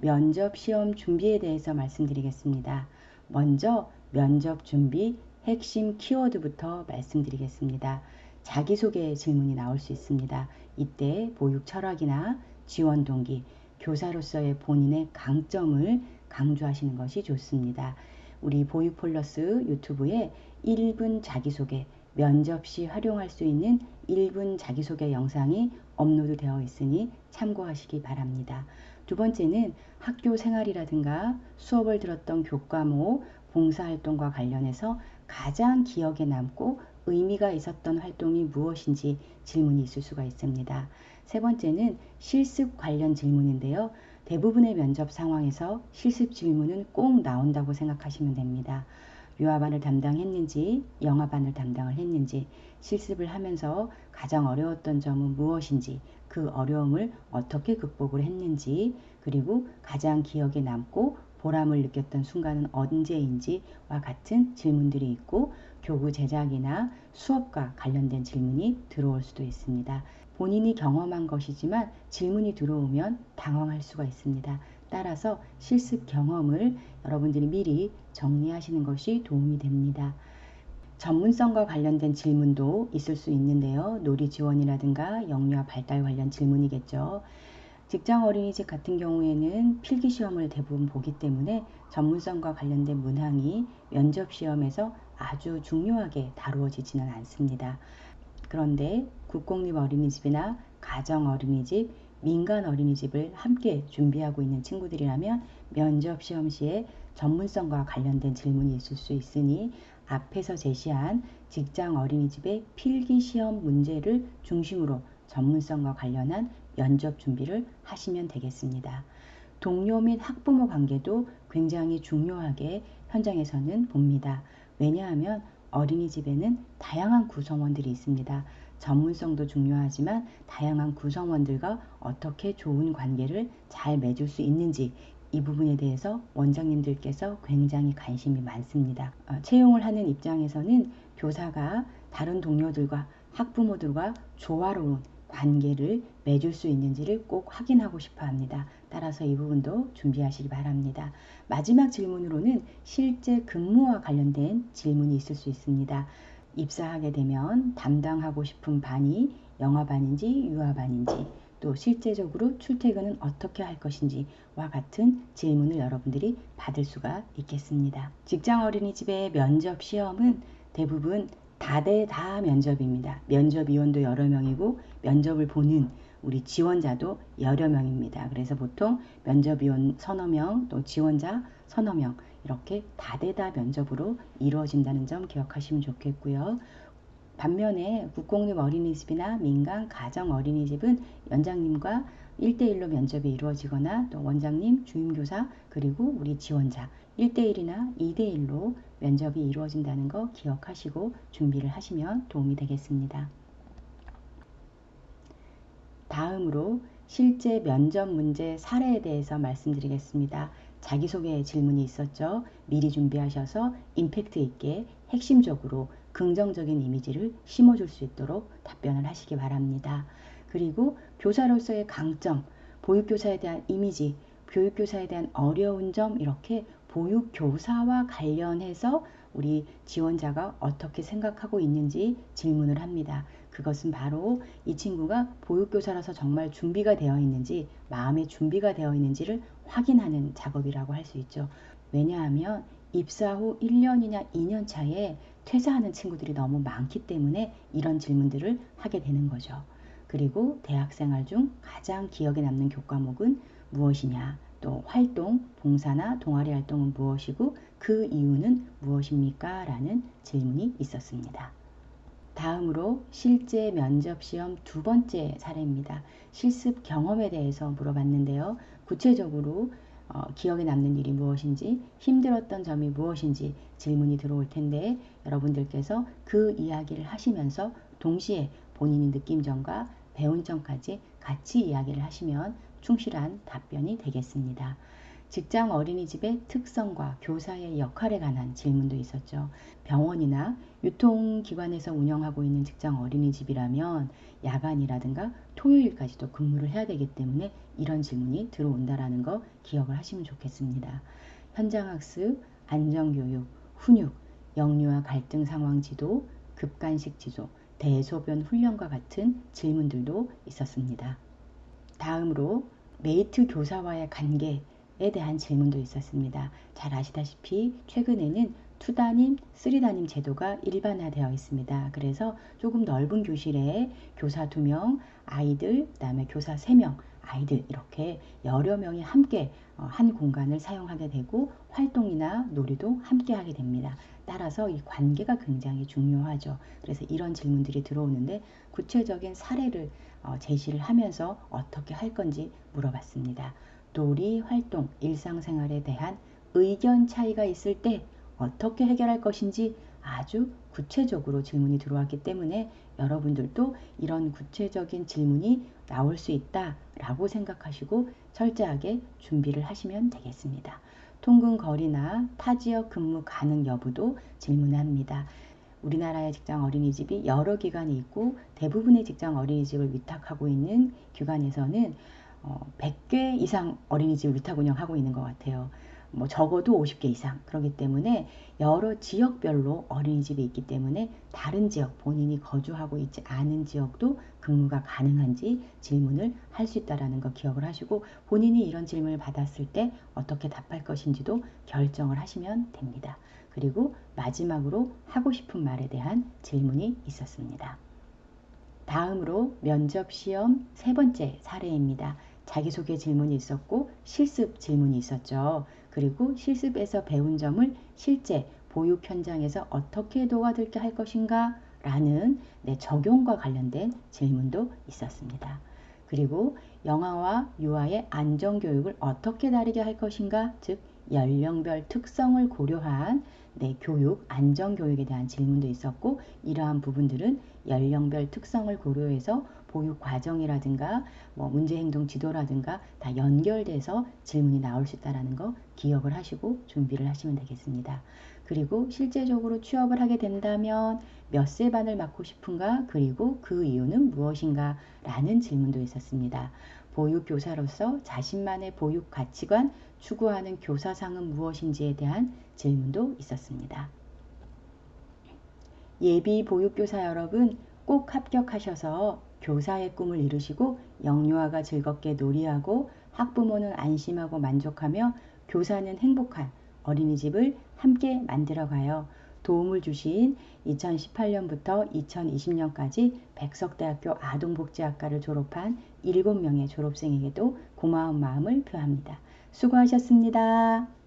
면접 시험 준비에 대해서 말씀드리겠습니다. 먼저 면접 준비 핵심 키워드부터 말씀드리겠습니다. 자기소개 질문이 나올 수 있습니다. 이때 보육 철학이나 지원 동기, 교사로서의 본인의 강점을 강조하시는 것이 좋습니다. 우리 보육폴러스 유튜브에 1분 자기소개, 면접 시 활용할 수 있는 1분 자기소개 영상이 업로드 되어 있으니 참고하시기 바랍니다. 두 번째는 학교 생활이라든가 수업을 들었던 교과목, 봉사활동과 관련해서 가장 기억에 남고 의미가 있었던 활동이 무엇인지 질문이 있을 수가 있습니다. 세 번째는 실습 관련 질문인데요. 대부분의 면접 상황에서 실습 질문은 꼭 나온다고 생각하시면 됩니다. 유아반을 담당했는지, 영아반을 담당을 했는지, 실습을 하면서 가장 어려웠던 점은 무엇인지, 그 어려움을 어떻게 극복을 했는지, 그리고 가장 기억에 남고 보람을 느꼈던 순간은 언제인지와 같은 질문들이 있고, 교구 제작이나 수업과 관련된 질문이 들어올 수도 있습니다. 본인이 경험한 것이지만 질문이 들어오면 당황할 수가 있습니다. 따라서 실습 경험을 여러분들이 미리 정리하시는 것이 도움이 됩니다. 전문성과 관련된 질문도 있을 수 있는데요. 놀이 지원이라든가 영유아 발달 관련 질문이겠죠. 직장 어린이집 같은 경우에는 필기시험을 대부분 보기 때문에 전문성과 관련된 문항이 면접시험에서 아주 중요하게 다루어지지는 않습니다. 그런데 국공립 어린이집이나 가정 어린이집, 민간 어린이집을 함께 준비하고 있는 친구들이라면 면접 시험 시에 전문성과 관련된 질문이 있을 수 있으니 앞에서 제시한 직장 어린이집의 필기시험 문제를 중심으로 전문성과 관련한 면접 준비를 하시면 되겠습니다. 동료 및 학부모 관계도 굉장히 중요하게 현장에서는 봅니다. 왜냐하면 어린이집에는 다양한 구성원들이 있습니다. 전문성도 중요하지만 다양한 구성원들과 어떻게 좋은 관계를 잘 맺을 수 있는지 이 부분에 대해서 원장님들께서 굉장히 관심이 많습니다. 채용을 하는 입장에서는 교사가 다른 동료들과 학부모들과 조화로운 관계를 맺을 수 있는지를 꼭 확인하고 싶어 합니다. 따라서 이 부분도 준비하시기 바랍니다. 마지막 질문으로는 실제 근무와 관련된 질문이 있을 수 있습니다. 입사하게 되면 담당하고 싶은 반이 영아반인지 유아반인지 또 실제적으로 출퇴근은 어떻게 할 것인지와 같은 질문을 여러분들이 받을 수가 있겠습니다. 직장 어린이집의 면접 시험은 대부분 다대다 면접입니다. 면접위원도 여러 명이고 면접을 보는 우리 지원자도 여러 명입니다. 그래서 보통 면접위원 서너 명, 또 지원자 서너 명 이렇게 다대다 면접으로 이루어진다는 점 기억하시면 좋겠고요. 반면에 국공립 어린이집이나 민간 가정 어린이집은 원장님과 1대1로 면접이 이루어지거나 또 원장님, 주임교사 그리고 우리 지원자 1대1이나 2대1로 면접이 이루어진다는 거 기억하시고 준비를 하시면 도움이 되겠습니다. 다음으로 실제 면접 문제 사례에 대해서 말씀드리겠습니다. 자기소개 질문이 있었죠. 미리 준비하셔서 임팩트 있게 핵심적으로 긍정적인 이미지를 심어줄 수 있도록 답변을 하시기 바랍니다. 그리고 교사로서의 강점, 보육교사에 대한 이미지, 교육교사에 대한 어려운 점 이렇게 보육교사와 관련해서 우리 지원자가 어떻게 생각하고 있는지 질문을 합니다. 그것은 바로 이 친구가 보육교사라서 정말 준비가 되어 있는지 마음의 준비가 되어 있는지를 확인하는 작업이라고 할 수 있죠. 왜냐하면 입사 후 1년이냐 2년 차에 퇴사하는 친구들이 너무 많기 때문에 이런 질문들을 하게 되는 거죠. 그리고 대학생활 중 가장 기억에 남는 교과목은 무엇이냐, 또 활동, 봉사나 동아리 활동은 무엇이고 그 이유는 무엇입니까? 라는 질문이 있었습니다. 다음으로 실제 면접시험 두 번째 사례입니다. 실습 경험에 대해서 물어봤는데요. 구체적으로 기억에 남는 일이 무엇인지, 힘들었던 점이 무엇인지 질문이 들어올 텐데 여러분들께서 그 이야기를 하시면서 동시에 본인이 느낀 점과 배운 점까지 같이 이야기를 하시면 충실한 답변이 되겠습니다. 직장 어린이집의 특성과 교사의 역할에 관한 질문도 있었죠. 병원이나 유통기관에서 운영하고 있는 직장 어린이집이라면 야간이라든가 토요일까지도 근무를 해야 되기 때문에 이런 질문이 들어온다라는 거 기억을 하시면 좋겠습니다. 현장학습, 안전교육, 훈육, 영유아 갈등 상황 지도, 급간식 지도, 대소변 훈련과 같은 질문들도 있었습니다. 다음으로 메이트 교사와의 관계에 대한 질문도 있었습니다. 잘 아시다시피 최근에는 2담임, 3담임 제도가 일반화되어 있습니다. 그래서 조금 넓은 교실에 교사 2명, 아이들, 그 다음에 교사 3명, 아이들 이렇게 여러 명이 함께 한 공간을 사용하게 되고 활동이나 놀이도 함께 하게 됩니다. 따라서 이 관계가 굉장히 중요하죠. 그래서 이런 질문들이 들어오는데 구체적인 사례를 제시를 하면서 어떻게 할 건지 물어봤습니다. 놀이, 활동, 일상생활에 대한 의견 차이가 있을 때 어떻게 해결할 것인지 아주 구체적으로 질문이 들어왔기 때문에 여러분들도 이런 구체적인 질문이 나올 수 있다라고 생각하시고 철저하게 준비를 하시면 되겠습니다. 통근 거리나 타 지역 근무 가능 여부도 질문합니다. 우리나라의 직장 어린이집이 여러 기관이 있고 대부분의 직장 어린이집을 위탁하고 있는 기관에서는 100개 이상 어린이집을 위탁 운영하고 있는 것 같아요. 뭐 적어도 50개 이상. 그렇기 때문에 여러 지역별로 어린이집이 있기 때문에 다른 지역, 본인이 거주하고 있지 않은 지역도 근무가 가능한지 질문을 할 수 있다는 거 기억을 하시고 본인이 이런 질문을 받았을 때 어떻게 답할 것인지도 결정을 하시면 됩니다. 그리고 마지막으로 하고 싶은 말에 대한 질문이 있었습니다. 다음으로 면접 시험 3번째 사례입니다. 자기소개 질문이 있었고 실습 질문이 있었죠. 그리고 실습에서 배운 점을 실제 보육 현장에서 어떻게 도와드릴게 할 것인가 라는 적용과 관련된 질문도 있었습니다. 그리고 영아와 유아의 안전교육을 어떻게 다르게 할 것인가, 즉 연령별 특성을 고려한 교육, 안전교육에 대한 질문도 있었고 이러한 부분들은 연령별 특성을 고려해서 보육 과정이라든가 문제행동 지도라든가 다 연결돼서 질문이 나올 수 있다는 거 기억을 하시고 준비를 하시면 되겠습니다. 그리고 실제적으로 취업을 하게 된다면 몇 세 반을 맡고 싶은가 그리고 그 이유는 무엇인가 라는 질문도 있었습니다. 보육교사로서 자신만의 보육 가치관, 추구하는 교사상은 무엇인지에 대한 질문도 있었습니다. 예비 보육교사 여러분 꼭 합격하셔서 교사의 꿈을 이루시고 영유아가 즐겁게 놀이하고 학부모는 안심하고 만족하며 교사는 행복한 어린이집을 함께 만들어가요. 도움을 주신 2018년부터 2020년까지 백석대학교 아동복지학과를 졸업한 7명의 졸업생에게도 고마운 마음을 표합니다. 수고하셨습니다.